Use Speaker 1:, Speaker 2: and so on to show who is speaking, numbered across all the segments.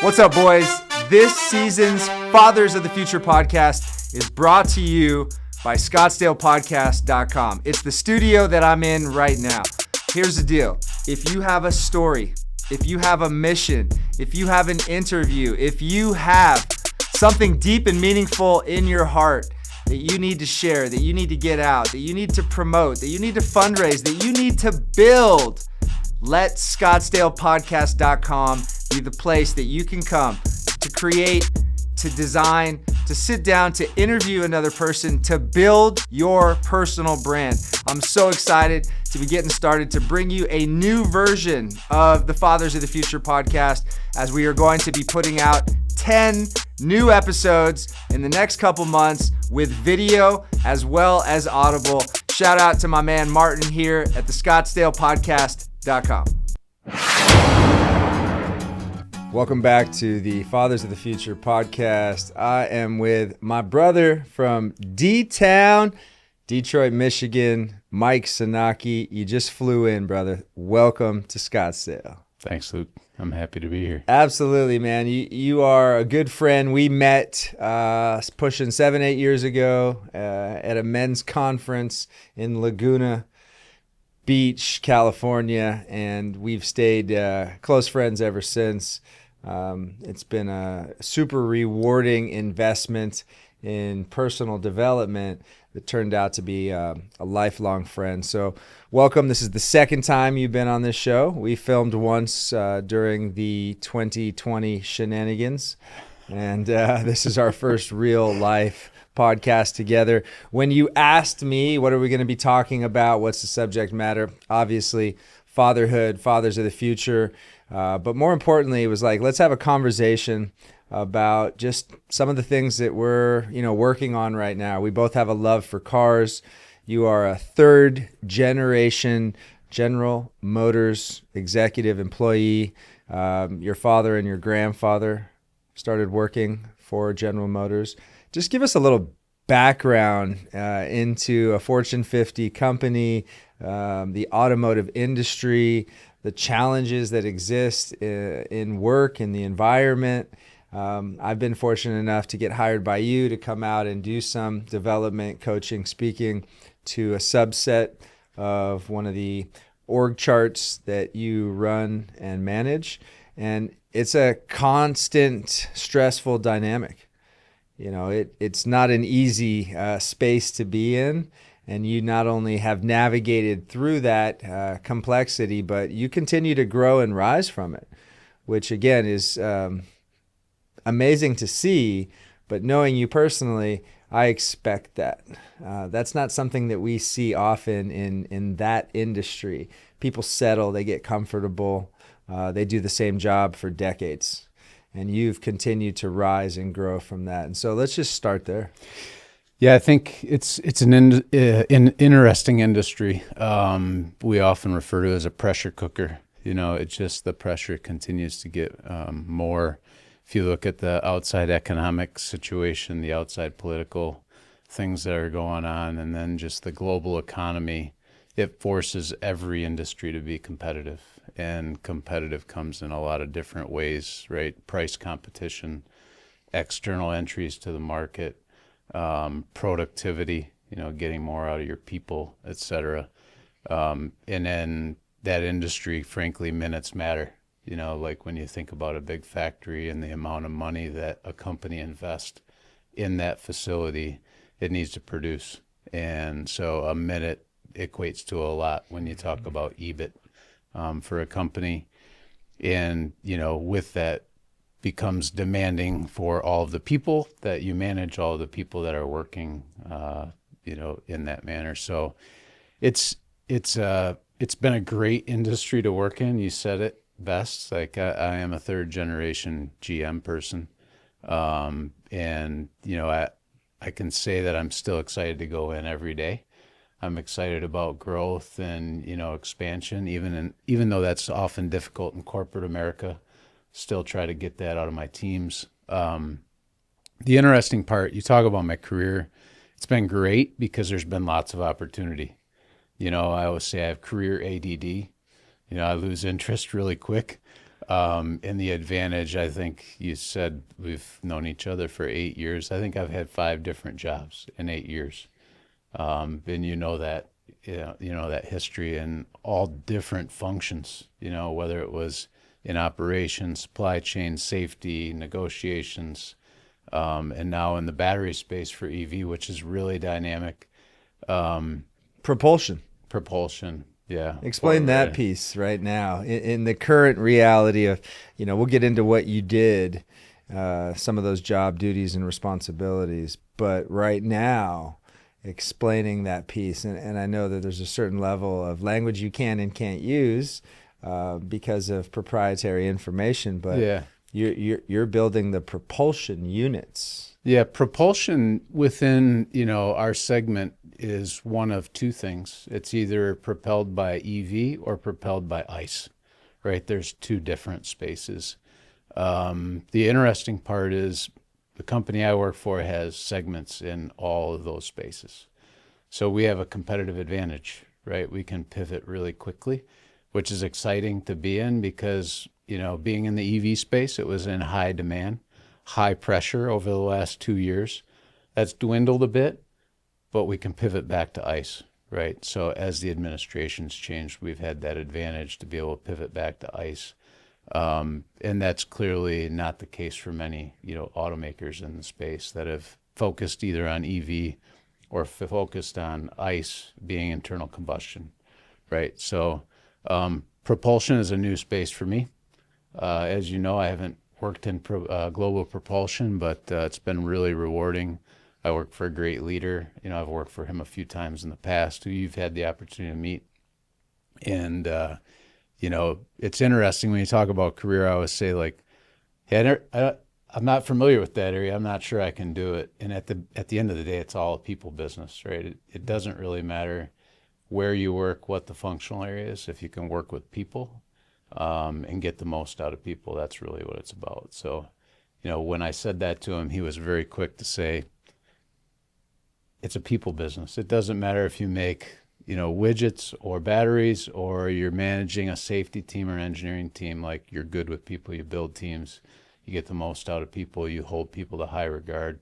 Speaker 1: What's up, boys? This season's Fathers of the Future podcast is brought to you by ScottsdalePodcast.com. It's the studio that I'm in right now. Here's the deal. If you have a story, if you have a mission, if you have an interview, if you have something deep and meaningful in your heart that you need to share, that you need to get out, that you need to promote, that you need to fundraise, that you need to build, let ScottsdalePodcast.com be the place that you can come to create, to design, to sit down, to interview another person, to build your personal brand. I'm so excited to be getting started to bring you a new version of the Fathers of the Future podcast, as we are going to be putting out 10 new episodes in the next couple months with video as well as audible. Shout out to my man Martin here at the ScottsdalePodcast.com. Welcome back to the Fathers of the Future podcast. I am with my brother from D-Town, Detroit, Michigan, Mike Sanocki. You just flew in, brother. Welcome to Scottsdale.
Speaker 2: Thanks, Luke. I'm happy to be here.
Speaker 1: Absolutely, man. You are a good friend. We met pushing 7-8 years ago at a men's conference in Laguna Beach, California, and we've stayed close friends ever since. It's been a super rewarding investment in personal development that turned out to be a lifelong friend. So welcome. This is the second time you've been on this show. We filmed once during the 2020 shenanigans, and this is our first real life podcast together. When you asked me, what are we going to be talking about? What's the subject matter? Obviously, fatherhood, fathers of the future. But more importantly, it was like, let's have a conversation about just some of the things that we're, working on right now. We both have a love for cars. You are a third generation General Motors executive employee. Your father and your grandfather started working for General Motors. Just give us a little background into a Fortune 50 company, the automotive industry, the challenges that exist in work, in the environment. I've been fortunate enough to get hired by you to come out and do some development, coaching, speaking to a subset of one of the org charts that you run and manage. And it's a constant, stressful dynamic. It's not an easy space to be in, and you not only have navigated through that complexity, but you continue to grow and rise from it, which again is amazing to see. But knowing you personally, I expect that. That's not something that we see often in that industry. People settle, they get comfortable, they do the same job for decades. And you've continued to rise and grow from that. And so let's just start there.
Speaker 2: Yeah, I think it's an interesting industry. We often refer to it as a pressure cooker. It's just the pressure continues to get more. If you look at the outside economic situation, the outside political things that are going on, and then just the global economy, it forces every industry to be competitive. And competitive comes in a lot of different ways, right? Price competition, external entries to the market, productivity, getting more out of your people, et cetera. And then that industry, frankly, minutes matter. Like when you think about a big factory and the amount of money that a company invests in that facility, it needs to produce. And so a minute equates to a lot when you talk about EBIT. For a company, and with that becomes demanding for all of the people that you manage, all of the people that are working in that manner. So it's been a great industry to work in. You said it best. Like I am a third generation GM person, and I can say that I'm still excited to go in every day. I'm excited about growth and, expansion, even though that's often difficult in corporate America. Still try to get that out of my teams. The interesting part, you talk about my career, it's been great because there's been lots of opportunity. I always say I have career ADD. I lose interest really quick. And the advantage, I think you said we've known each other for 8 years. I think I've had 5 different jobs in 8 years. And you know that history in all different functions, whether it was in operations, supply chain, safety, negotiations, and now in the battery space for EV, which is really dynamic.
Speaker 1: Propulsion.
Speaker 2: Propulsion, yeah.
Speaker 1: Explain that piece right now in the current reality of, we'll get into what you did, some of those job duties and responsibilities, but right now, explaining that piece. And I know that there's a certain level of language you can and can't use because of proprietary information, but
Speaker 2: Yeah.
Speaker 1: you're building the propulsion units.
Speaker 2: Yeah, propulsion within, our segment is one of two things. It's either propelled by EV or propelled by ICE, right? There's two different spaces. The interesting part is the company I work for has segments in all of those spaces. So we have a competitive advantage, right? We can pivot really quickly, which is exciting to be in because, being in the EV space, it was in high demand, high pressure over the last 2 years. That's dwindled a bit, but we can pivot back to ICE, right? So as the administration's changed, we've had that advantage to be able to pivot back to ICE. And that's clearly not the case for many, automakers in the space that have focused either on EV or focused on ICE being internal combustion, right? So propulsion is a new space for me. As you know, I haven't worked in global propulsion, but it's been really rewarding. I work for a great leader. I've worked for him a few times in the past who you've had the opportunity to meet. And, it's interesting when you talk about career, I always say like, hey, I'm not familiar with that area. I'm not sure I can do it. And at the end of the day, it's all a people business, right? It doesn't really matter where you work, what the functional area is. If you can work with people and get the most out of people, that's really what it's about. So, when I said that to him, he was very quick to say, it's a people business. It doesn't matter if you make, widgets or batteries or you're managing a safety team or engineering team. Like, you're good with people, you build teams, you get the most out of people, you hold people to high regard,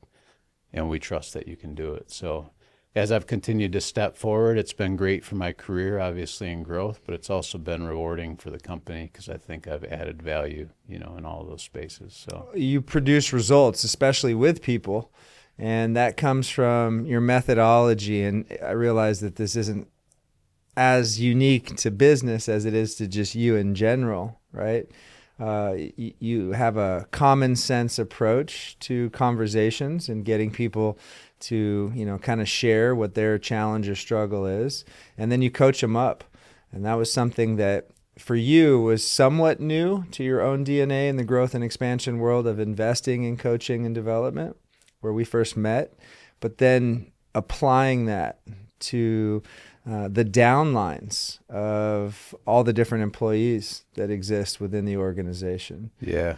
Speaker 2: and we trust that you can do it. So as I've continued to step forward, it's been great for my career, obviously, in growth, but it's also been rewarding for the company because I think I've added value, in all those spaces. So
Speaker 1: You produce results, especially with people, and that comes from your methodology. And I realize that this isn't as unique to business as it is to just you in general, right? You have a common sense approach to conversations and getting people to, kind of share what their challenge or struggle is. And then you coach them up. And that was something that for you was somewhat new to your own DNA in the growth and expansion world of investing in coaching and development, where we first met, but then applying that to the downlines of all the different employees that exist within the organization.
Speaker 2: yeah,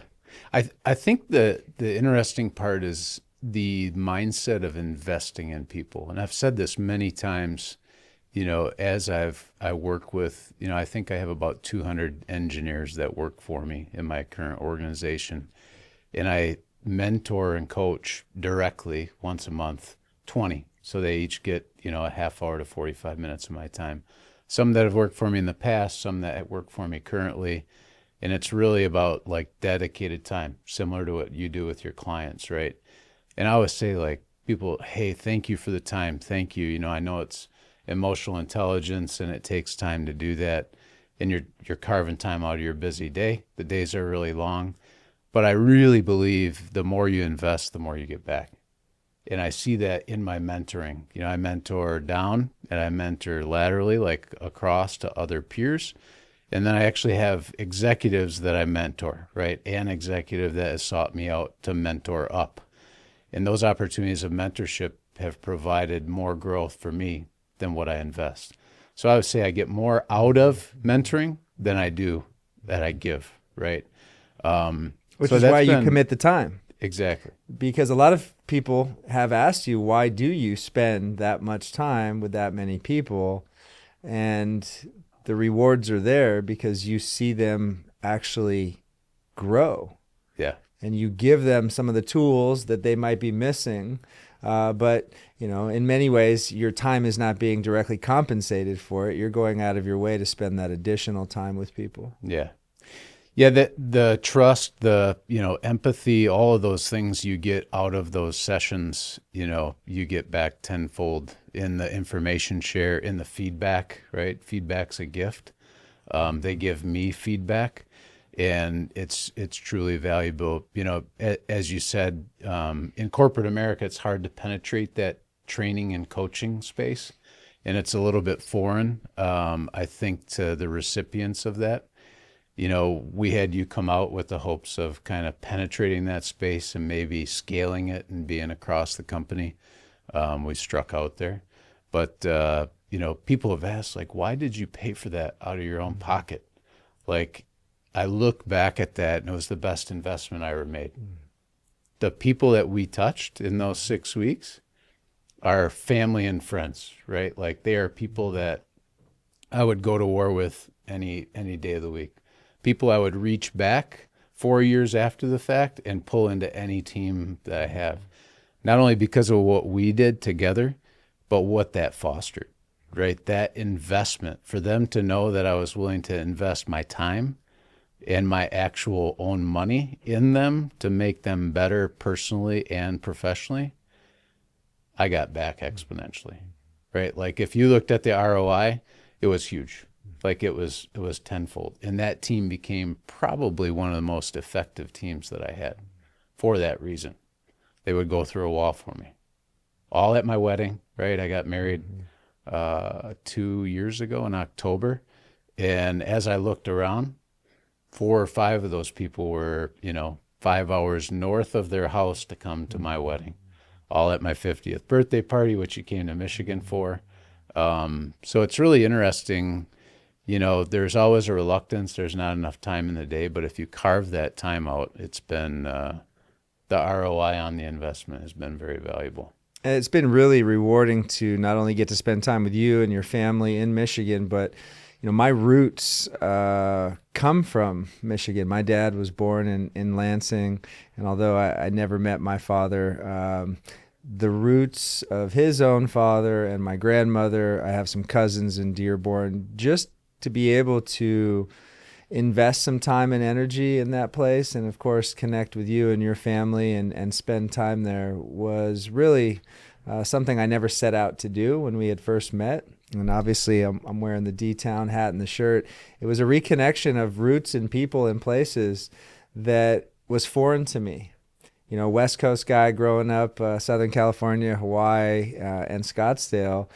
Speaker 2: I think the interesting part is the mindset of investing in people. And I've said this many times, as I work with, I think I have about 200 engineers that work for me in my current organization. And I mentor and coach directly once a month, 20. So they each get, a half hour to 45 minutes of my time. Some that have worked for me in the past, some that work for me currently. And it's really about like dedicated time, similar to what you do with your clients, right? And I always say like people, hey, thank you for the time. Thank you. I know it's emotional intelligence and it takes time to do that. And you're carving time out of your busy day. The days are really long. But I really believe the more you invest, the more you get back. And I see that in my mentoring. I mentor down and I mentor laterally, like across to other peers. And then I actually have executives that I mentor, right? An executive that has sought me out to mentor up. And those opportunities of mentorship have provided more growth for me than what I invest. So I would say I get more out of mentoring than I do that I give, right?
Speaker 1: Which is why you commit the time.
Speaker 2: Exactly.
Speaker 1: Because a lot of people have asked you, why do you spend that much time with that many people? And the rewards are there because you see them actually grow.
Speaker 2: Yeah.
Speaker 1: And you give them some of the tools that they might be missing. But, in many ways, your time is not being directly compensated for it. You're going out of your way to spend that additional time with people.
Speaker 2: Yeah. Yeah, the trust, the, empathy, all of those things you get out of those sessions, you get back tenfold in the information share, in the feedback, right? Feedback's a gift. They give me feedback, and it's truly valuable. As you said, in corporate America, it's hard to penetrate that training and coaching space, and it's a little bit foreign, I think, to the recipients of that. We had you come out with the hopes of kind of penetrating that space and maybe scaling it and being across the company. We struck out there. But, people have asked, like, why did you pay for that out of your own pocket? Like, I look back at that, and it was the best investment I ever made. The people that we touched in those 6 weeks are family and friends, right? Like, they are people that I would go to war with any day of the week. People I would reach back 4 years after the fact and pull into any team that I have. Not only because of what we did together, but what that fostered, right? That investment, for them to know that I was willing to invest my time and my actual own money in them to make them better personally and professionally, I got back exponentially, right? Like, if you looked at the ROI, it was huge. Like, it was tenfold. And that team became probably one of the most effective teams that I had for that reason. They would go through a wall for me. All at my wedding, right? I got married 2 years ago in October. And as I looked around, 4 or 5 of those people were, 5 hours north of their house to come to my wedding. All at my 50th birthday party, which you came to Michigan for. So it's really interesting. There's always a reluctance. There's not enough time in the day. But if you carve that time out, it's been the ROI on the investment has been very valuable.
Speaker 1: And it's been really rewarding to not only get to spend time with you and your family in Michigan, but my roots come from Michigan. My dad was born in Lansing, and although I never met my father, the roots of his own father and my grandmother, I have some cousins in Dearborn, just to be able to invest some time and energy in that place, and of course connect with you and your family and spend time there, was really something I never set out to do when we had first met. And obviously I'm wearing the D-Town hat and the shirt. It was a reconnection of roots and people and places that was foreign to me. West Coast guy growing up, Southern California, Hawaii, and Scottsdale,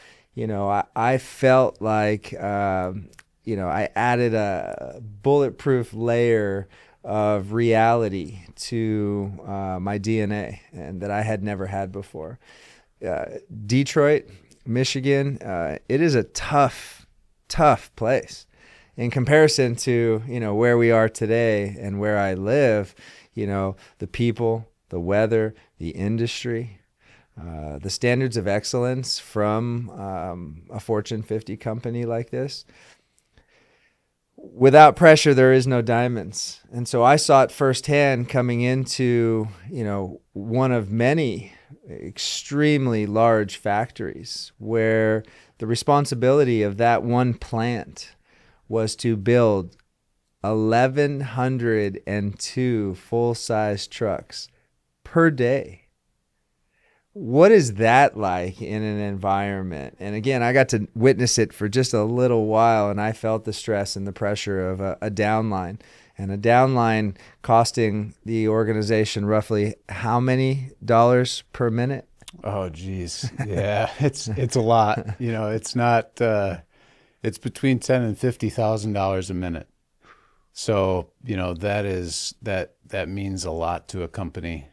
Speaker 1: I felt like I added a bulletproof layer of reality to my DNA, and that I had never had before. Detroit, Michigan, it is a tough place in comparison to, where we are today and where I live. The people, the weather, the industry, the standards of excellence from a Fortune 50 company like this. Without pressure, there is no diamonds. And so I saw it firsthand coming into, one of many extremely large factories where the responsibility of that one plant was to build 1,102 full-size trucks per day. What is that like in an environment? And again, I got to witness it for just a little while, and I felt the stress and the pressure of a downline. And a downline costing the organization roughly how many dollars per minute?
Speaker 2: Oh, geez. Yeah, it's a lot. It's not, it's between $10,000 and $50,000 a minute. So, that means a lot to a company.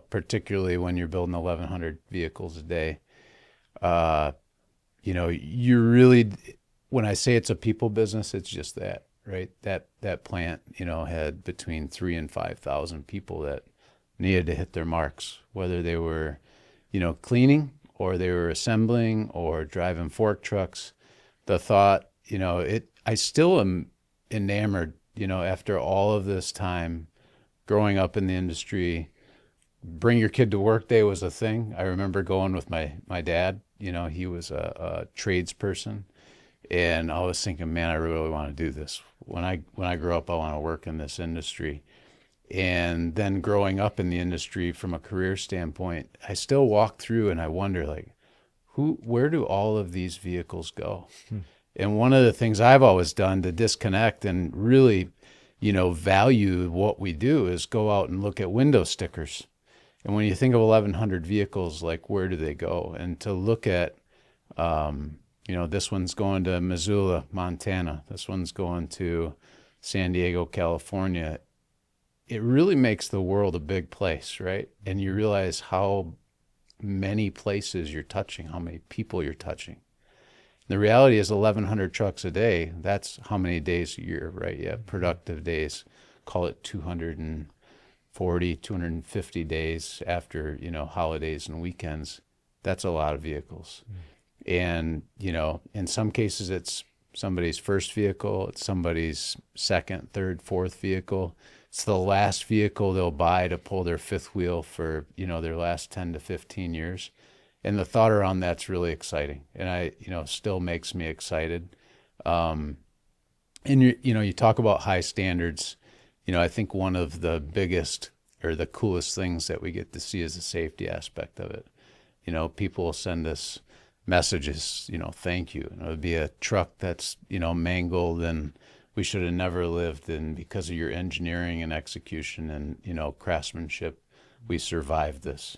Speaker 2: Particularly when you're building 1,100 vehicles a day. You really, when I say it's a people business, it's just that, right? That plant, had between 3,000 and 5,000 people that needed to hit their marks, whether they were, cleaning or they were assembling or driving fork trucks. The thought, I still am enamored after all of this time growing up in the industry, bring your kid to work day was a thing. I remember going with my dad. He was a tradesperson, and I was thinking, man, I really want to do this. When I grow up, I want to work in this industry. And then growing up in the industry from a career standpoint, I still walk through and I wonder, like, where do all of these vehicles go? And one of the things I've always done to disconnect and really, value what we do is go out and look at window stickers. And when you think of 1,100 vehicles, like, where do they go? And to look at, this one's going to Missoula, Montana. This one's going to San Diego, California. It really makes the world a big place, right? And you realize how many places you're touching, how many people you're touching. The reality is 1,100 trucks a day, that's how many days a year, right? Yeah, productive days, call it 240, 250 days after, holidays and weekends. That's a lot of vehicles. And, in some cases it's somebody's first vehicle, it's somebody's second, third, fourth vehicle. It's the last vehicle they'll buy to pull their fifth wheel for, their last 10 to 15 years. And the thought around that's really exciting. And still makes me excited. And you talk about high standards. I think one of the biggest or the coolest things that we get to see is the safety aspect of it. People will send us messages, thank you. And it'll be a truck that's, mangled and we should have never lived, and because of your engineering and execution and, craftsmanship, we survived this.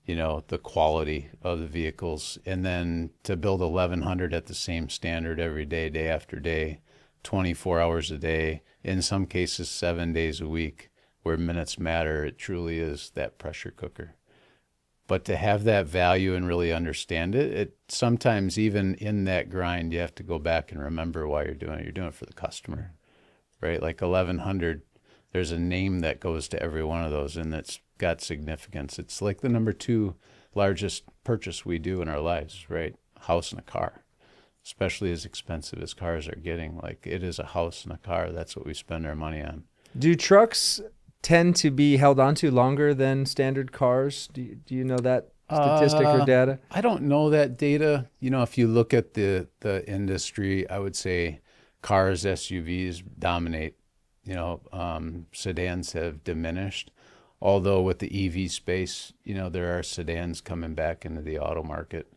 Speaker 2: The quality of the vehicles, and then to build 1,100 at the same standard every day, day after day, 24 hours a day, in some cases 7 days a week, where minutes matter. It truly is that pressure cooker. But to have that value and really understand it sometimes even in that grind, you have to go back and remember why you're doing it. You're doing it for the customer, right? Like 1,100, there's a name that goes to every one of those, and it's got significance. It's like the number 2 largest purchase we do in our lives, right? A house and a car, especially as expensive as cars are getting. Like, it is a house and a car. That's what we spend our money on.
Speaker 1: Do trucks tend to be held onto longer than standard cars? Do you know that statistic or data?
Speaker 2: I don't know that data. If you look at the industry, I would say cars, SUVs dominate. Sedans have diminished. Although with the EV space, there are sedans coming back into the auto market.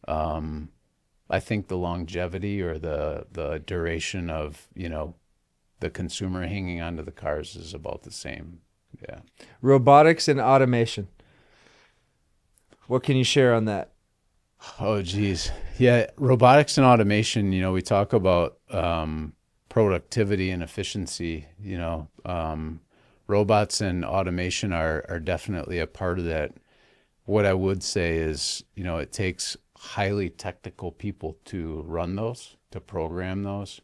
Speaker 2: I think the longevity or the duration of, the consumer hanging onto the cars is about the same. Yeah.
Speaker 1: Robotics and automation. What can you share on that?
Speaker 2: Oh, geez. Yeah. Robotics and automation, we talk about productivity and efficiency. Robots and automation are definitely a part of that. What I would say is, it takes highly technical people to run those, to program those.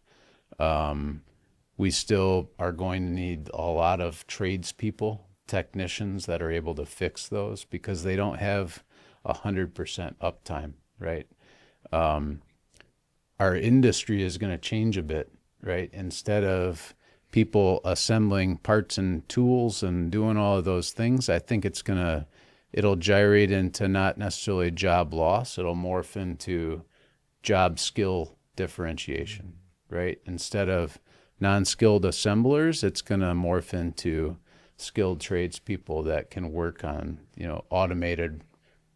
Speaker 2: We still are going to need a lot of tradespeople, technicians that are able to fix those, because they don't have 100% uptime, right? Our industry is going to change a bit, right? Instead of people assembling parts and tools and doing all of those things, I think it'll gyrate into not necessarily job loss. It'll morph into job skill differentiation, right? Instead of non-skilled assemblers, it's going to morph into skilled tradespeople that can work on, automated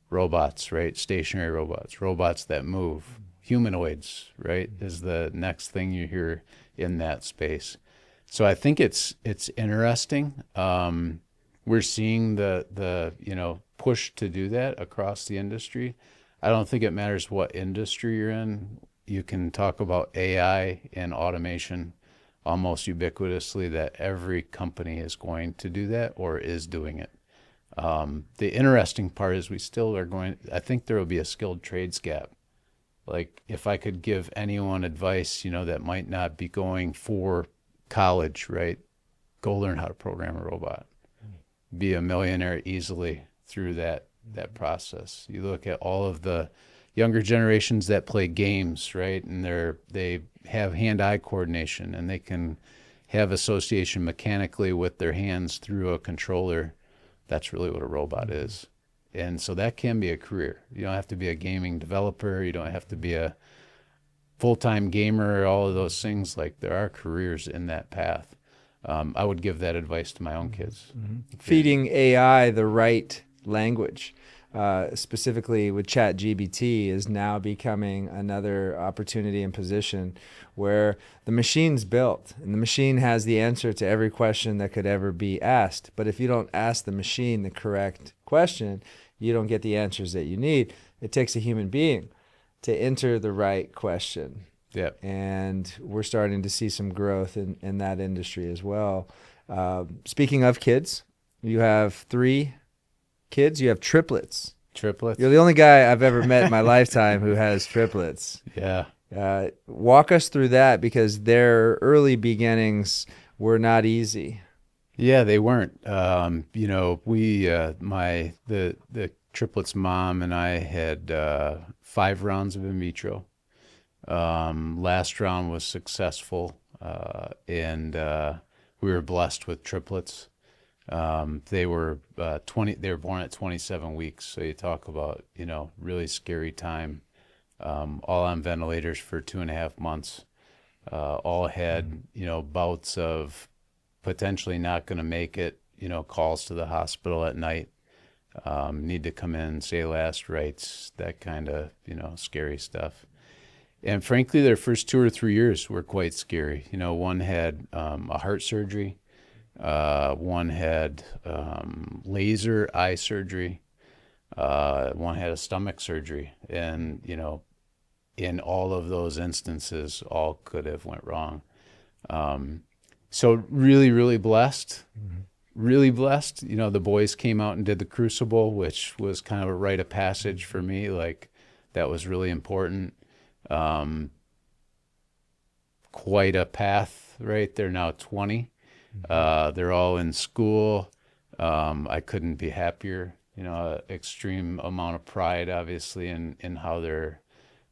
Speaker 2: robots, right? Stationary robots that move. Humanoids, right, is the next thing you hear in that space. So I think it's interesting. We're seeing the push to do that across the industry. I don't think it matters what industry you're in. You can talk about AI and automation almost ubiquitously, that every company is going to do that or is doing it. The interesting part is we still are I think there will be a skilled trades gap. Like, if I could give anyone advice, that might not be going for college, right? Go learn how to program a robot. Be a millionaire easily through that process. You look at all of the younger generations that play games, right? And they have hand-eye coordination, and they can have association mechanically with their hands through a controller, that's really what a robot is. And so that can be a career. You don't have to be a gaming developer. You don't have to be a full-time gamer, all of those things. Like, there are careers in that path. I would give that advice to my own kids.
Speaker 1: Feeding AI the right language, specifically with ChatGPT, is now becoming another opportunity and position where the machine's built and the machine has the answer to every question that could ever be asked. But if you don't ask the machine the correct question, you don't get the answers that you need. It takes a human being to enter the right question.
Speaker 2: Yep.
Speaker 1: And we're starting to see some growth in that industry as well. Speaking of kids, you have 3 kids. You have triplets.
Speaker 2: Triplets.
Speaker 1: You're the only guy I've ever met in my lifetime who has triplets.
Speaker 2: Yeah.
Speaker 1: Walk us through that, because their early beginnings were not easy.
Speaker 2: Yeah, they weren't. You know, the triplets' mom and I had 5 rounds of in vitro. Last round was successful, and we were blessed with triplets. They were they were born at 27 weeks. So you talk about, you know, really scary time. All on ventilators for 2.5 months. All had, you know, bouts of potentially not going to make it, you know, calls to the hospital at night, need to come in, say last rites, that kind of, you know, scary stuff. And frankly, their first 2 or 3 years were quite scary. You know, one had a heart surgery. One had laser eye surgery. One had a stomach surgery. And, you know, in all of those instances, all could have went wrong. So really, really blessed. Mm-hmm. Really blessed. You know, the boys came out and did the crucible, which was kind of a rite of passage for me. Like, that was really important. Quite a path, right? They're now 20. They're all in school. I couldn't be happier. You know, extreme amount of pride, obviously, in how they're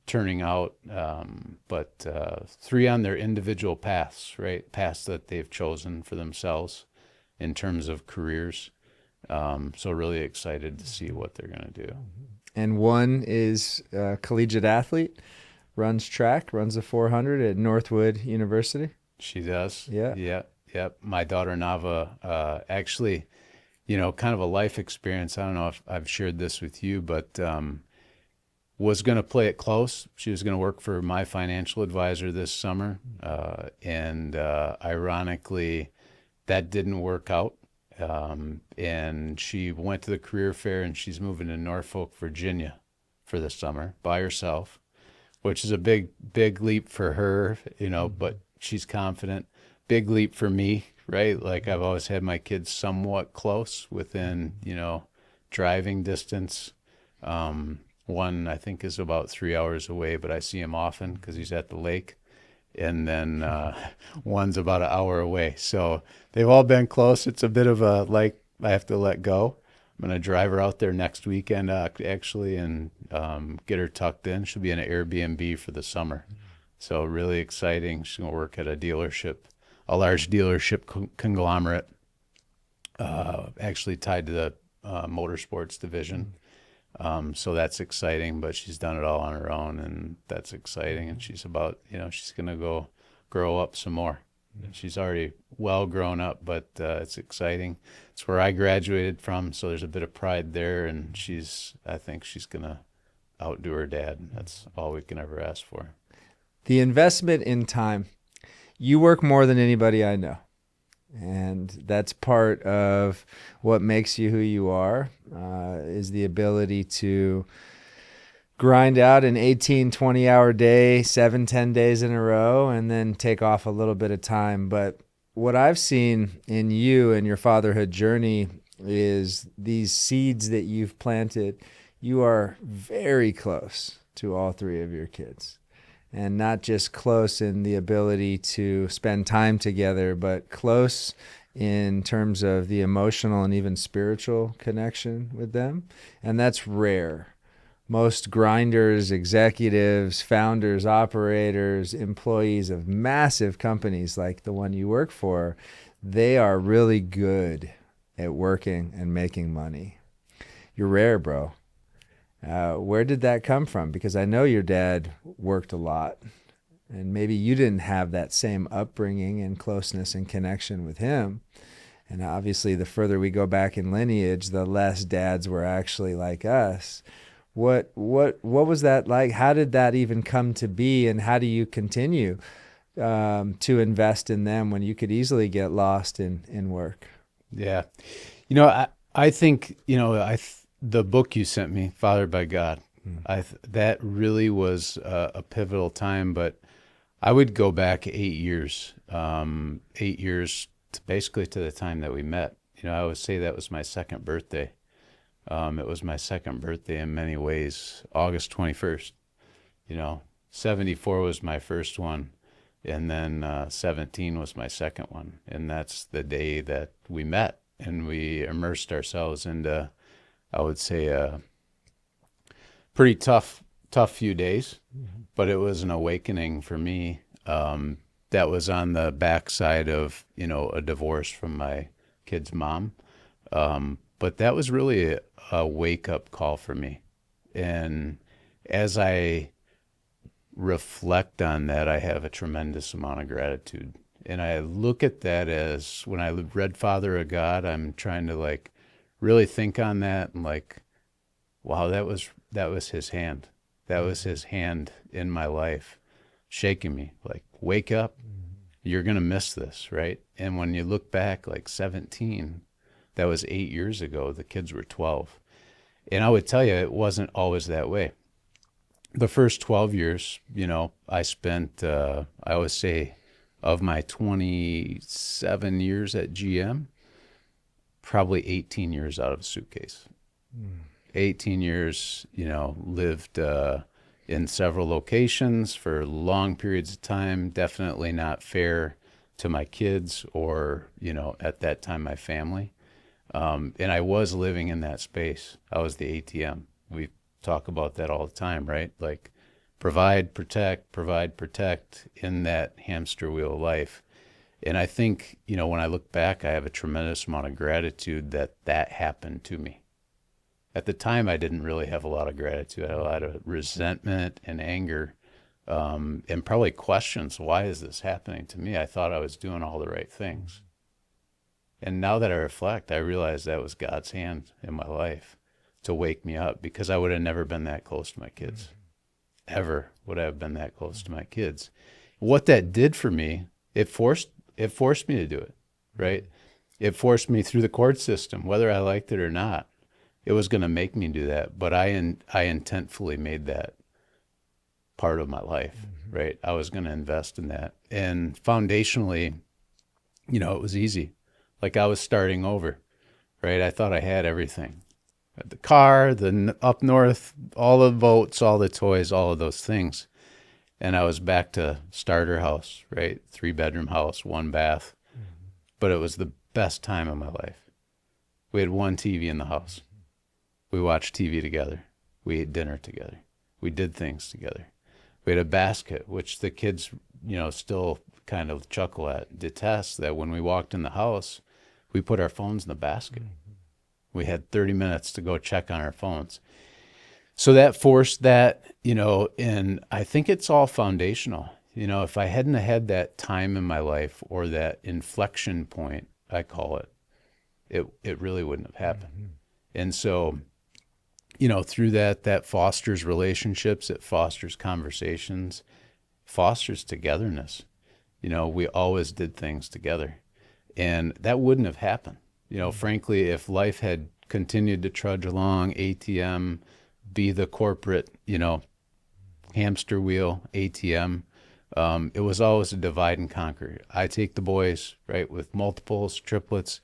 Speaker 2: turning out. But 3 on their individual paths, right? Paths that they've chosen for themselves in terms of careers. So really excited to see what they're going to do.
Speaker 1: And one is a collegiate athlete, runs track, runs a 400 at Northwood University.
Speaker 2: She does.
Speaker 1: Yeah.
Speaker 2: Yeah. Yep. My daughter Nava, actually, you know, kind of a life experience. I don't know if I've shared this with you, but was going to play it close. She was going to work for my financial advisor this summer. And ironically, that didn't work out. And she went to the career fair, and she's moving to Norfolk, Virginia for the summer by herself, which is a big, big leap for her, you know, but she's confident. Big leap for me, right? Like, I've always had my kids somewhat close within, you know, driving distance. One, I think, is about 3 hours away, but I see him often because he's at the lake. And then one's about an hour away. So they've all been close. It's a bit of a, like, I have to let go. I'm going to drive her out there next weekend, actually, and get her tucked in. She'll be in an Airbnb for the summer. So really exciting. She's going to work at a dealership, a large dealership conglomerate, actually tied to the motorsports division. So that's exciting, but she's done it all on her own, and that's exciting. And she's about, you know, she's going to go grow up some more. She's already well grown up, but it's exciting. It's where I graduated from, so there's a bit of pride there, and I think she's going to outdo her dad. That's all we can ever ask for.
Speaker 1: The investment in time. You work more than anybody I know. And that's part of what makes you who you are, is the ability to grind out an 18, 20-hour day, 7, 10 days in a row, and then take off a little bit of time. But what I've seen in you and your fatherhood journey is these seeds that you've planted. You are very close to all 3 of your kids. And not just close in the ability to spend time together, but close in terms of the emotional and even spiritual connection with them. And that's rare. most grinders, executives, founders, operators, employees of massive companies like the one you work for, they are really good at working and making money. You're rare, bro. Where did that come from? Because I know your dad worked a lot, and maybe you didn't have that same upbringing and closeness and connection with him. And obviously, the further we go back in lineage, the less dads were actually like us. What was that like? How did that even come to be? And how do you continue to invest in them when you could easily get lost in work?
Speaker 2: Yeah. I think, the book you sent me, Fathered by God, that really was a pivotal time, but I would go back 8 years, 8 years basically to the time that we met. I would say that was my second birthday. It was my second birthday in many ways, August 21st. 74 was my first one, and then 17 was my second one. And that's the day that we met, and we immersed ourselves into, I would say, a pretty tough few days, but it was an awakening for me. That was on the backside of, a divorce from my kid's mom. But that was really a wake-up call for me. And as I reflect on that, I have a tremendous amount of gratitude. And I look at that as, when I read Father of God, I'm trying to really think on that and wow, that was his hand. That was his hand in my life, shaking me, wake up, you're going to miss this, right? And when you look back, 17, that was 8 years ago, the kids were 12. And I would tell you, it wasn't always that way. The first 12 years, I spent, I always say, of my 27 years at GM, probably 18 years out of a suitcase. 18 years, lived in several locations for long periods of time. Definitely not fair to my kids or, at that time, my family. And I was living in that space. I was the ATM. We talk about that all the time, right? Provide, protect in that hamster wheel of life. And I think, when I look back, I have a tremendous amount of gratitude that happened to me. At the time, I didn't really have a lot of gratitude. I had a lot of resentment and anger, and probably questions. Why is this happening to me? I thought I was doing all the right things. And now that I reflect, I realize that was God's hand in my life to wake me up, because I would have never been that close to my kids. Ever would I have been that close to my kids. What that did for me, it forced me to do it, right? It forced me through the court system, whether I liked it or not. It was going to make me do that, but I intentfully made that part of my life, right? I was going to invest in that. And foundationally, it was easy. I was starting over, right? I thought I had everything. The car, the up north, all the boats, all the toys, all of those things. And I was back to starter house, right? 3-bedroom house, 1 bath. But it was the best time of my life. We had 1 TV in the house. We watched TV together. We ate dinner together. We did things together. We had a basket, which the kids, still kind of chuckle at, detest, that when we walked in the house, we put our phones in the basket. We had 30 minutes to go check on our phones. So that forced that, and I think it's all foundational. If I hadn't had that time in my life, or that inflection point, I call it really wouldn't have happened. And so, through that fosters relationships, it fosters conversations, fosters togetherness. We always did things together, and that wouldn't have happened. Frankly, if life had continued to trudge along, ATM, be the corporate, hamster wheel, ATM, it was always a divide and conquer. I take the boys, right, with multiples, triplets.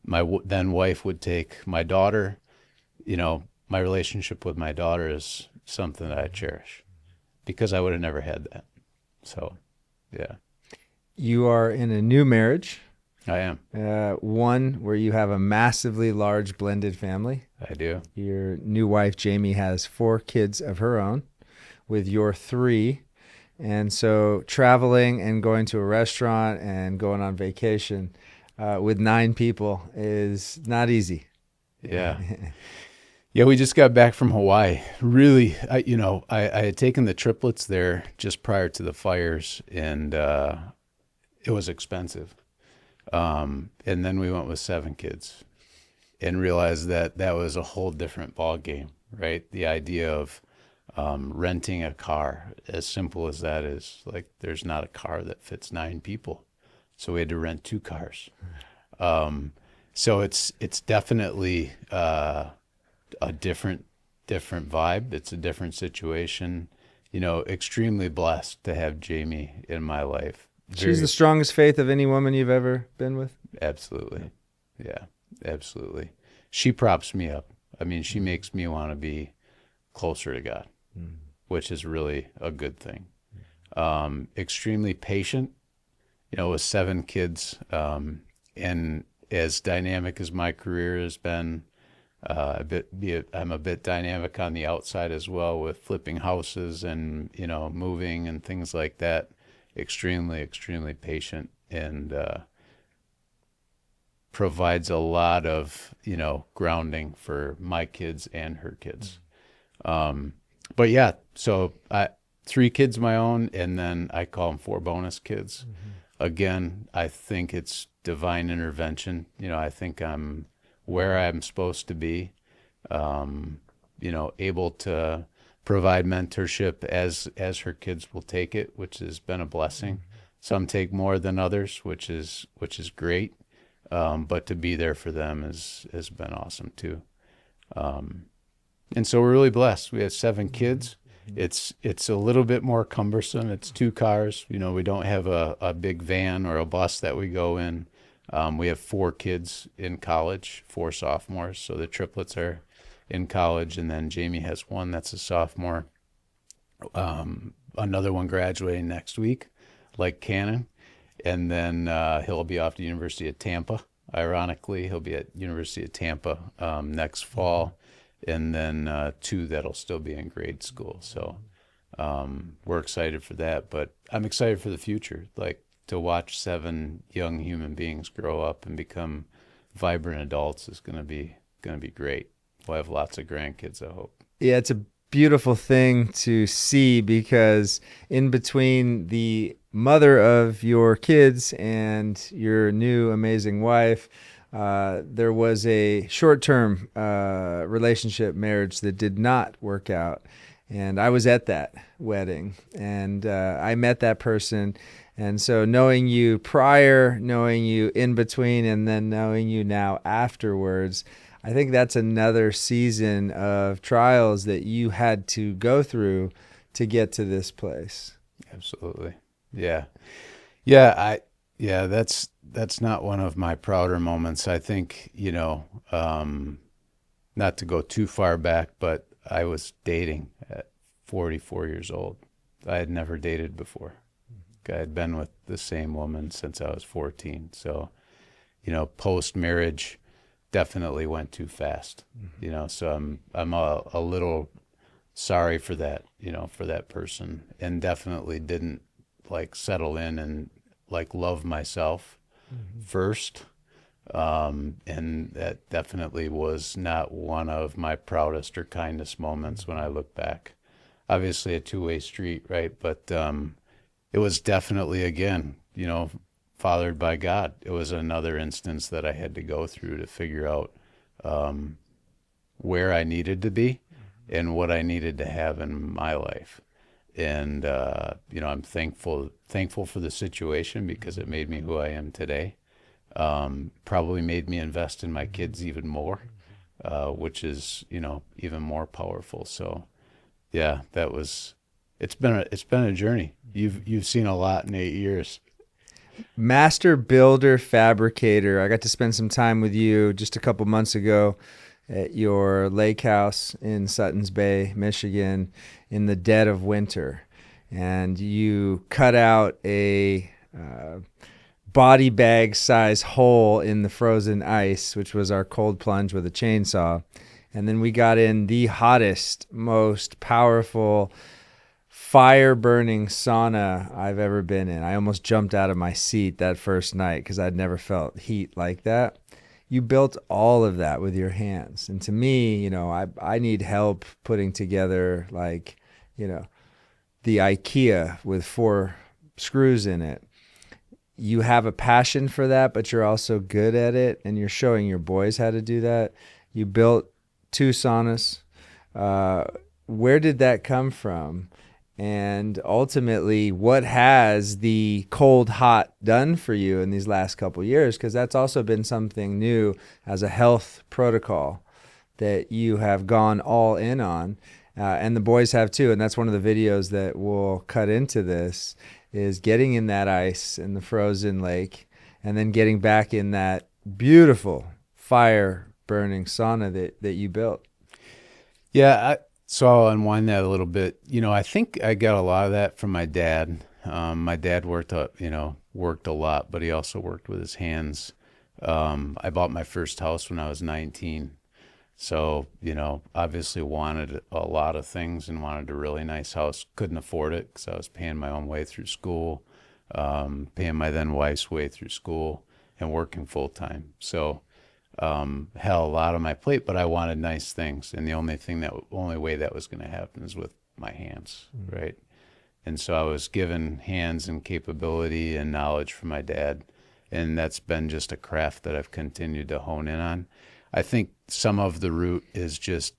Speaker 2: My then wife would take my daughter. My relationship with my daughter is something that I cherish, because I would have never had that. So, yeah.
Speaker 1: You are in a new marriage.
Speaker 2: I am.
Speaker 1: One where you have a massively large blended family.
Speaker 2: I do.
Speaker 1: Your new wife, Jamie, has 4 kids of her own with your 3. And so traveling and going to a restaurant and going on vacation with 9 people is not easy.
Speaker 2: Yeah. Yeah, we just got back from Hawaii. Really, I had taken the triplets there just prior to the fires, and it was expensive. And then we went with 7 kids and realized that that was a whole different ball game, right? The idea of renting a car, as simple as that is, like there's not a car that fits 9 people. So we had to rent 2 cars. So it's definitely a different vibe. It's a different situation. Extremely blessed to have Jamie in my life.
Speaker 1: She's the strongest faith of any woman you've ever been with?
Speaker 2: Absolutely. Yeah, absolutely. She props me up. I mean, she makes me want to be closer to God, which is really a good thing. Extremely patient, with 7 kids, and as dynamic as my career has been, I'm a bit dynamic on the outside as well with flipping houses and, moving and things like that. Extremely, extremely patient, and provides a lot of, grounding for my kids and her kids. But yeah, so 3 kids of my own, and then I call them 4 bonus kids. Again, I think it's divine intervention. I think I'm where I'm supposed to be, able to provide mentorship as her kids will take it, which has been a blessing. Some take more than others, which is great. But to be there for them has been awesome too. And so we're really blessed. We have 7 kids. It's a little bit more cumbersome. It's 2 cars. We don't have a big van or a bus that we go in. We have 4 kids in college, 4 sophomores. So the triplets are in college, and then Jamie has one that's a sophomore. Another one graduating next week, like Cannon. And then he'll be off to the University of Tampa. Ironically, he'll be at University of Tampa next fall. And then 2 that'll still be in grade school. So we're excited for that. But I'm excited for the future, like to watch 7 young human beings grow up and become vibrant adults is going to be great. We'll have lots of grandkids, I hope.
Speaker 1: Yeah, it's a beautiful thing to see, because in between the mother of your kids and your new amazing wife, there was a short-term relationship marriage that did not work out. And I was at that wedding, and I met that person. And so knowing you prior, knowing you in between, and then knowing you now afterwards, I think that's another season of trials that you had to go through to get to this place.
Speaker 2: Absolutely. Yeah. Yeah, that's not one of my prouder moments. I think, not to go too far back, but I was dating at 44 years old. I had never dated before. I had been with the same woman since I was 14. So, post-marriage definitely went too fast. So I'm a little sorry for that, for that person, and definitely didn't like settle in and like love myself first. And that definitely was not one of my proudest or kindest moments when I look back. Obviously a 2-way street, right? But it was definitely, again, fathered by God. It was another instance that I had to go through to figure out where I needed to be and what I needed to have in my life. And I'm thankful for the situation, because it made me who I am today. Probably made me invest in my kids even more, which is even more powerful. So yeah, it's been a journey. You've seen a lot in 8 years.
Speaker 1: Master builder fabricator. I got to spend some time with you just a couple months ago at your lake house in Suttons Bay, Michigan, in the dead of winter. And you cut out a body bag size hole in the frozen ice, which was our cold plunge with a chainsaw. And then we got in the hottest, most powerful, fire burning sauna I've ever been in. I almost jumped out of my seat that first night because I'd never felt heat like that. You built all of that with your hands. And to me, I need help putting together, like, the IKEA with 4 screws in it. You have a passion for that, but you're also good at it, and you're showing your boys how to do that. You built 2 saunas. Where did that come from? And ultimately, what has the cold hot done for you in these last couple of years? Because that's also been something new as a health protocol that you have gone all in on. And the boys have too. And that's one of the videos that we'll cut into this, is getting in that ice in the frozen lake and then getting back in that beautiful fire burning sauna that you built.
Speaker 2: Yeah, so I'll unwind that a little bit. I think I got a lot of that from my dad. My dad worked a lot, but he also worked with his hands. I bought my first house when I was 19. So, obviously wanted a lot of things and wanted a really nice house. Couldn't afford it because I was paying my own way through school, paying my then wife's way through school, and working full time. So, had a lot on my plate, but I wanted nice things. And the only way that was going to happen is with my hands, right? And so I was given hands and capability and knowledge from my dad. And that's been just a craft that I've continued to hone in on. I think some of the root is just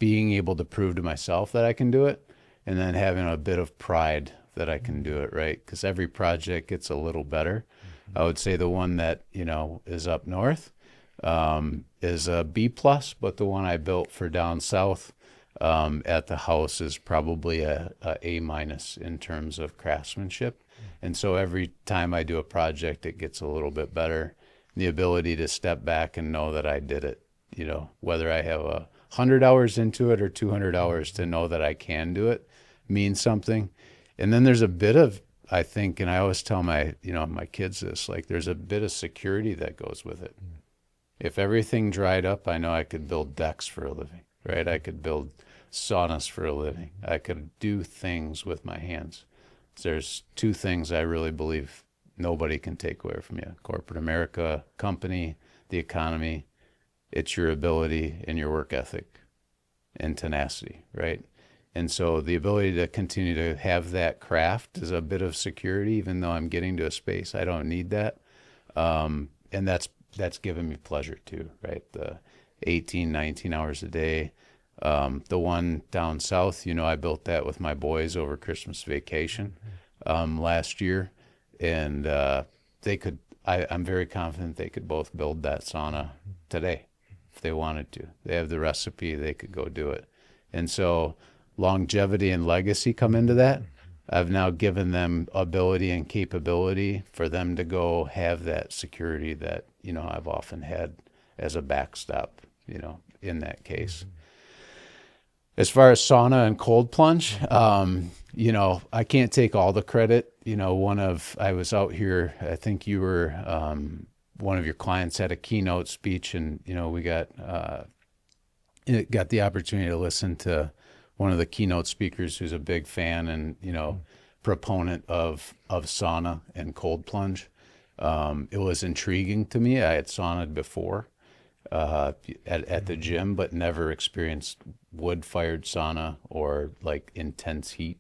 Speaker 2: being able to prove to myself that I can do it, and then having a bit of pride that I can do it, right? Because every project gets a little better. I would say the one that, is up north is a B+, but the one I built for down south at the house is probably a A- in terms of craftsmanship. And so every time I do a project, it gets a little bit better. The ability to step back and know that I did it, whether I have 100 hours into it or 200 hours, to know that I can do it means something. And then there's a bit of, I think, and I always tell my kids this, like, there's a bit of security that goes with it. If everything dried up, I know I could build decks for a living, right? I could build saunas for a living. I could do things with my hands. There's 2 things I really believe nobody can take away from you: corporate America, company, the economy. It's your ability and your work ethic and tenacity, right? And so the ability to continue to have that craft is a bit of security, even though I'm getting to a space I don't need that. And that's given me pleasure too, right? The 18, 19 hours a day. The one down south, I built that with my boys over Christmas vacation last year. And I'm very confident they could both build that sauna today if they wanted to. They have the recipe, they could go do it. And so longevity and legacy come into that. I've now given them ability and capability for them to go have that security that, I've often had as a backstop, in that case. As far as sauna and cold plunge, I can't take all the credit. I was out here, I think you were, one of your clients had a keynote speech, and, we got the opportunity to listen to one of the keynote speakers who's a big fan and, proponent of sauna and cold plunge. It was intriguing to me. I had saunaed before at the gym, but never experienced wood-fired sauna or like intense heat,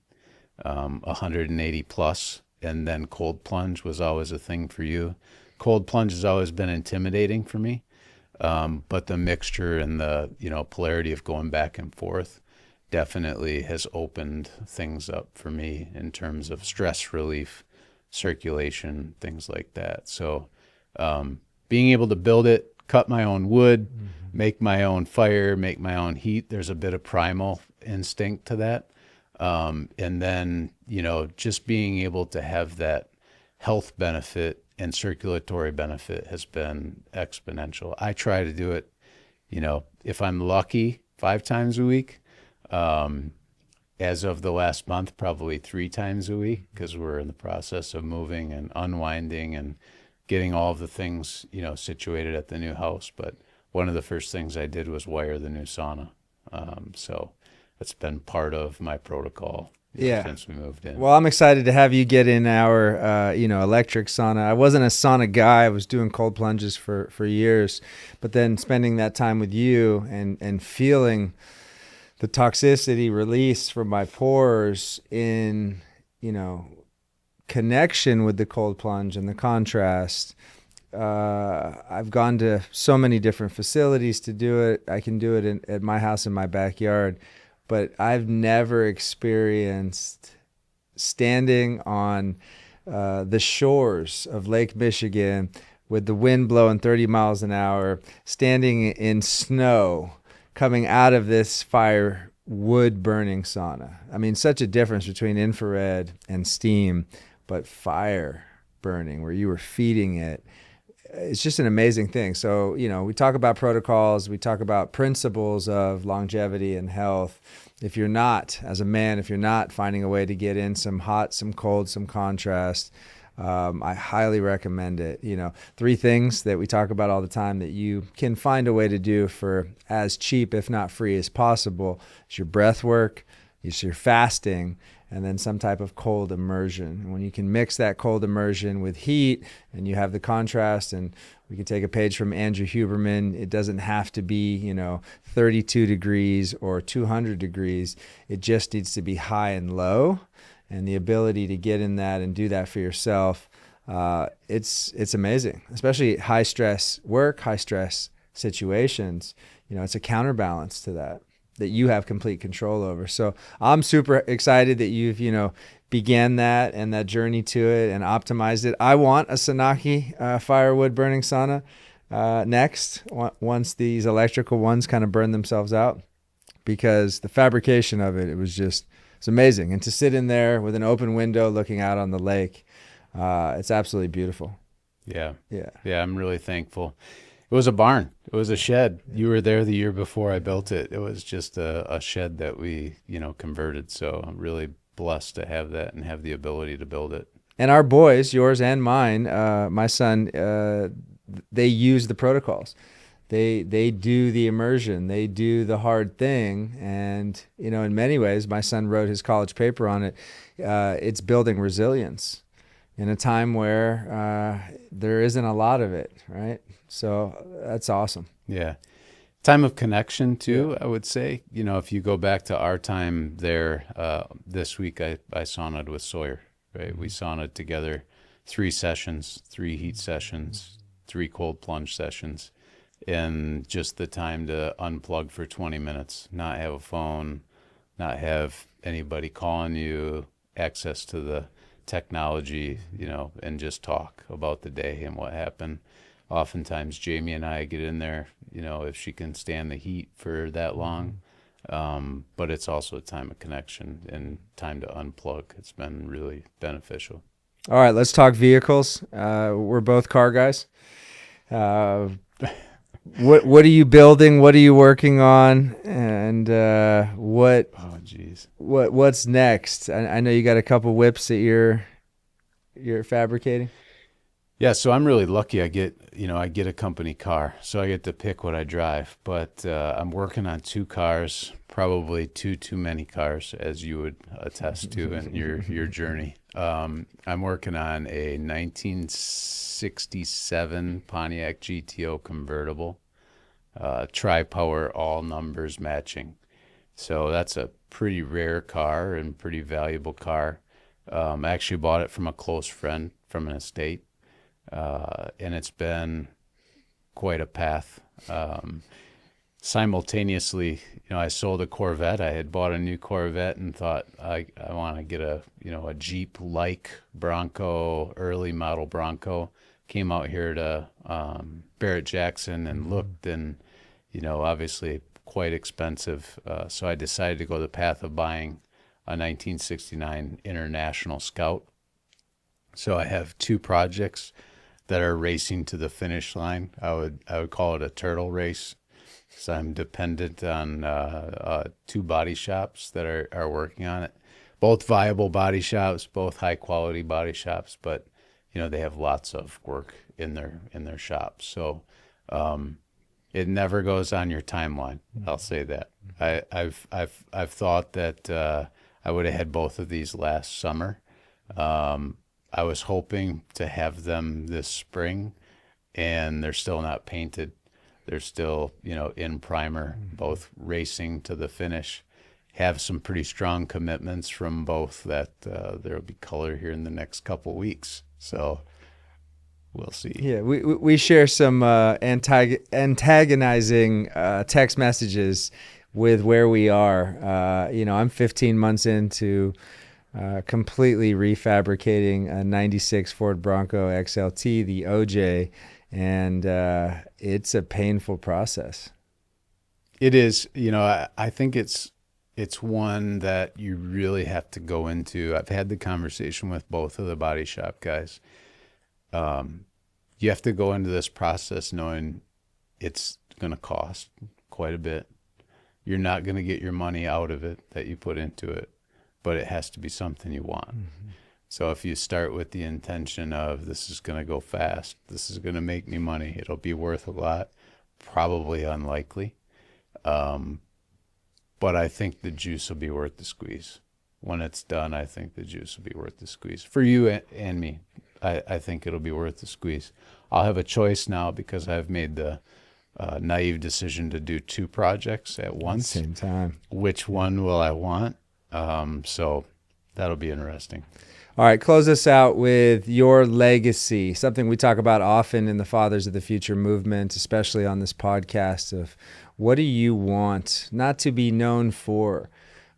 Speaker 2: 180 plus. And then cold plunge was always a thing for you. Cold plunge has always been intimidating for me, but the mixture and the polarity of going back and forth definitely has opened things up for me in terms of stress relief, circulation, things like that. So being able to build it, cut my own wood, make my own fire, make my own heat, there's a bit of primal instinct to that. And then, just being able to have that health benefit and circulatory benefit has been exponential. I try to do it, if I'm lucky, 5 times a week. as of the last month, probably 3 times a week because we're in the process of moving and unwinding and getting all of the things, situated at the new house. But one of the first things I did was wire the new sauna. So it's been part of my protocol,
Speaker 1: Yeah.
Speaker 2: since we moved in.
Speaker 1: Well, I'm excited to have you get in our, electric sauna. I wasn't a sauna guy. I was doing cold plunges for years, but then spending that time with you and feeling the toxicity release from my pores in, connection with the cold plunge and the contrast. I've gone to so many different facilities to do it. I can do it at my house in my backyard, but I've never experienced standing on the shores of Lake Michigan with the wind blowing 30 miles an hour, standing in snow, coming out of this fire wood burning sauna. I mean, such a difference between infrared and steam, but fire burning where you were feeding it. It's just an amazing thing. So, we talk about protocols, we talk about principles of longevity and health. If you're not, as a man, if you're not finding a way to get in some hot, some cold, some contrast, I highly recommend it. 3 things that we talk about all the time that you can find a way to do for as cheap, if not free, as possible. It's your breath work, it's your fasting, and then some type of cold immersion. And when you can mix that cold immersion with heat and you have the contrast, and we can take a page from Andrew Huberman, it doesn't have to be, 32 degrees or 200 degrees. It just needs to be high and low. And the ability to get in that and do that for yourself, it's amazing, especially high stress work, high stress situations. It's a counterbalance to that you have complete control over. So I'm super excited that you've, began that and that journey to it and optimized it. I want a Sanocki firewood burning sauna next, once these electrical ones kind of burn themselves out, because the fabrication of it it's amazing. And to sit in there with an open window looking out on the lake, it's absolutely beautiful.
Speaker 2: Yeah.
Speaker 1: Yeah.
Speaker 2: Yeah, I'm really thankful. It was a barn. It was a shed. You were there the year before I built it. It was just a shed that we, converted. So I'm really blessed to have that and have the ability to build it.
Speaker 1: And our boys, yours and mine, my son, they use the protocols. They do the immersion. They do the hard thing. And, in many ways, my son wrote his college paper on it. It's building resilience in a time where there isn't a lot of it, right? So that's awesome.
Speaker 2: Yeah. Time of connection, too, yeah. I would say. If you go back to our time there, this week I saunaed with Sawyer, right? Mm-hmm. We saunaed together 3 sessions, 3 heat sessions, 3 cold plunge sessions. And just the time to unplug for 20 minutes, not have a phone, not have anybody calling you, access to the technology, and just talk about the day and what happened. Oftentimes, Jamie and I get in there, if she can stand the heat for that long. But it's also a time of connection and time to unplug. It's been really beneficial.
Speaker 1: All right, let's talk vehicles. We're both car guys. What are you building? What are you working on? And what's next? I know you got a couple whips that you're fabricating.
Speaker 2: Yeah, so I'm really lucky. I get a company car, so I get to pick what I drive. But I'm working on 2 cars, probably too many cars, as you would attest to in your journey. I'm working on a 1967 Pontiac GTO convertible, tri-power, all numbers matching. So that's a pretty rare car and pretty valuable car. I actually bought it from a close friend from an estate. And it's been quite a path. Simultaneously, I sold a Corvette. I had bought a new Corvette and thought I want to get a Jeep-like Bronco, early model Bronco. Came out here to Barrett Jackson and looked, and obviously quite expensive. So I decided to go the path of buying a 1969 International Scout. So I have 2 projects that are racing to the finish line. I would call it a turtle race. because I'm dependent on two body shops that are working on it. Both viable body shops, both high quality body shops, but they have lots of work in their shops. So it never goes on your timeline. I'll say that. I've thought that I would have had both of these last summer. I was hoping to have them this spring, and they're still not painted. They're still, in primer, both racing to the finish. Have some pretty strong commitments from both that there'll be color here in the next couple weeks. So we'll see.
Speaker 1: Yeah, we share some antagonizing text messages with where we are. I'm 15 months into completely refabricating a 96 Ford Bronco XLT, the OJ, and it's a painful process.
Speaker 2: It is. I think it's one that you really have to go into. I've had the conversation with both of the body shop guys. You have to go into this process knowing it's going to cost quite a bit. You're not going to get your money out of it that you put into it, but it has to be something you want. Mm-hmm. So if you start with the intention of this is going to go fast, this is going to make me money, it'll be worth a lot, probably unlikely. But I think the juice will be worth the squeeze. When it's done, I think the juice will be worth the squeeze. For you and me, I think it'll be worth the squeeze. I'll have a choice now because I've made the naive decision to do two projects at once.
Speaker 1: At the same time.
Speaker 2: Which one will I want? So that'll be interesting.
Speaker 1: All right, close us out with your legacy, something we talk about often in the Fathers of the Future movement, especially on this podcast, of what do you want not to be known for,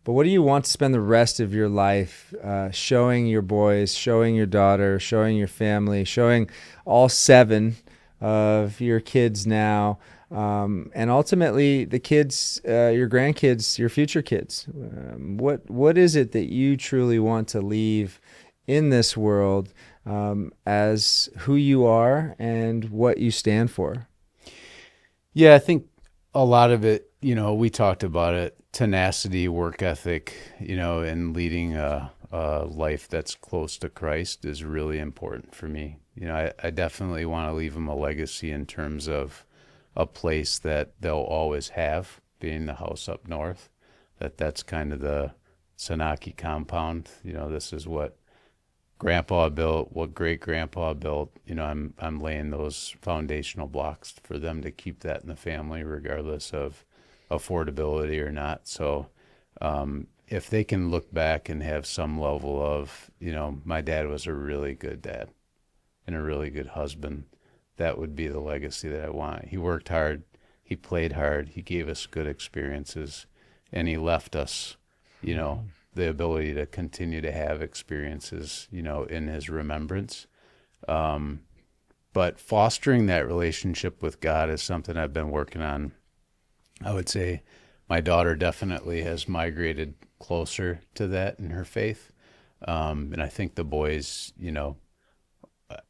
Speaker 1: but what do you want to spend the rest of your life showing your boys, showing your daughter, showing your family, showing all 7 of your kids now, and ultimately the kids, your grandkids, your future kids. What is it that you truly want to leave in this world as who you are and what you stand for?
Speaker 2: Yeah, I think a lot of it, we talked about it, tenacity, work ethic, and leading a life that's close to Christ is really important for me. I definitely want to leave them a legacy in terms of a place that they'll always have, being the house up north, that's kind of the Sanocki compound. This is what Grandpa built, what great grandpa built. I'm laying those foundational blocks for them to keep that in the family, regardless of affordability or not. So if they can look back and have some level of, my dad was a really good dad and a really good husband, that would be the legacy that I want. He worked hard, he played hard, he gave us good experiences, and he left us, the ability to continue to have experiences, in his remembrance. But fostering that relationship with God is something I've been working on. I would say my daughter definitely has migrated closer to that in her faith. And I think the boys,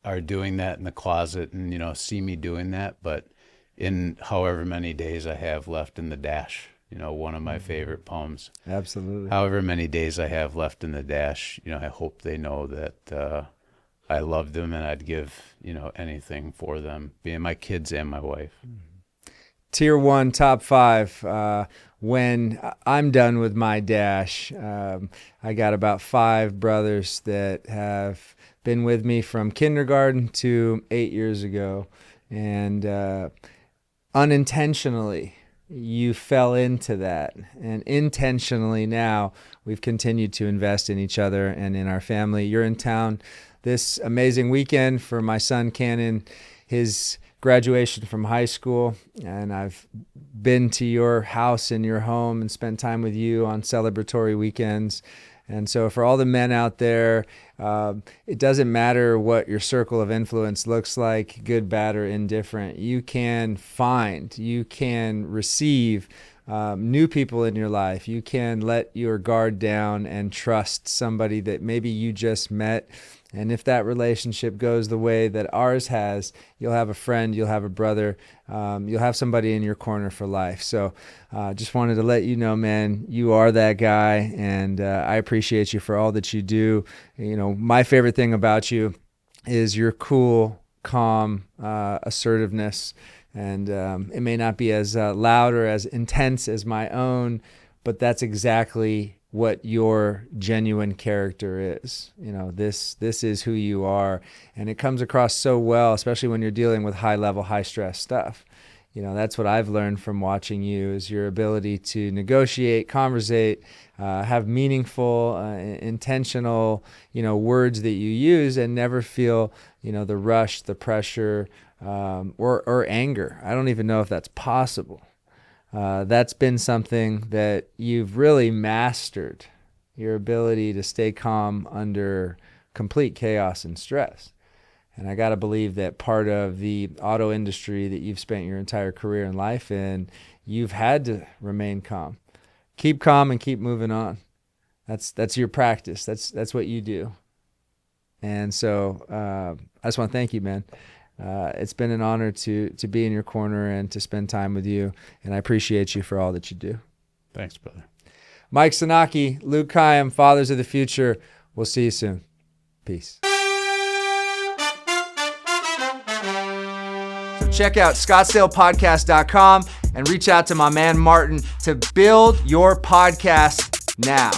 Speaker 2: are doing that in the closet and, see me doing that. But in however many days I have left in the dash, one of my favorite poems.
Speaker 1: Absolutely.
Speaker 2: However many days I have left in the dash, I hope they know that I love them and I'd give, anything for them, being my kids and my wife.
Speaker 1: Tier 1, top 5. When I'm done with my dash, I got about 5 brothers that have been with me from kindergarten to 8 years ago. And unintentionally, you fell into that. And intentionally now, we've continued to invest in each other and in our family. You're in town this amazing weekend for my son, Cannon, his graduation from high school. And I've been to your house and your home and spent time with you on celebratory weekends. And so for all the men out there, it doesn't matter what your circle of influence looks like, good, bad, or indifferent. You can find, you can receive new people in your life. You can let your guard down and trust somebody that maybe you just met And if that relationship goes the way that ours has, you'll have a friend, you'll have a brother, you'll have somebody in your corner for life. So just wanted to let you know, man, you are that guy, and I appreciate you for all that you do. My favorite thing about you is your cool, calm assertiveness. And it may not be as loud or as intense as my own, but that's exactly what your genuine character is. This is who you are, and it comes across so well, especially when you're dealing with high level, high stress stuff. That's what I've learned from watching you, is your ability to negotiate, conversate, have meaningful, intentional, words that you use, and never feel, the rush, the pressure, or anger. I don't even know if that's possible. That's been something that you've really mastered, your ability to stay calm under complete chaos and stress. And I got to believe that part of the auto industry that you've spent your entire career and life in, you've had to remain calm. Keep calm and keep moving on. That's your practice. That's what you do. And so I just want to thank you, man. It's been an honor to be in your corner and to spend time with you, and I appreciate you for all that you do.
Speaker 2: Thanks, brother.
Speaker 1: Mike Sanocki, Luke Kayyem, Fathers of the Future. We'll see you soon. Peace. So check out ScottsdalePodcast.com and reach out to my man Martin to build your podcast now.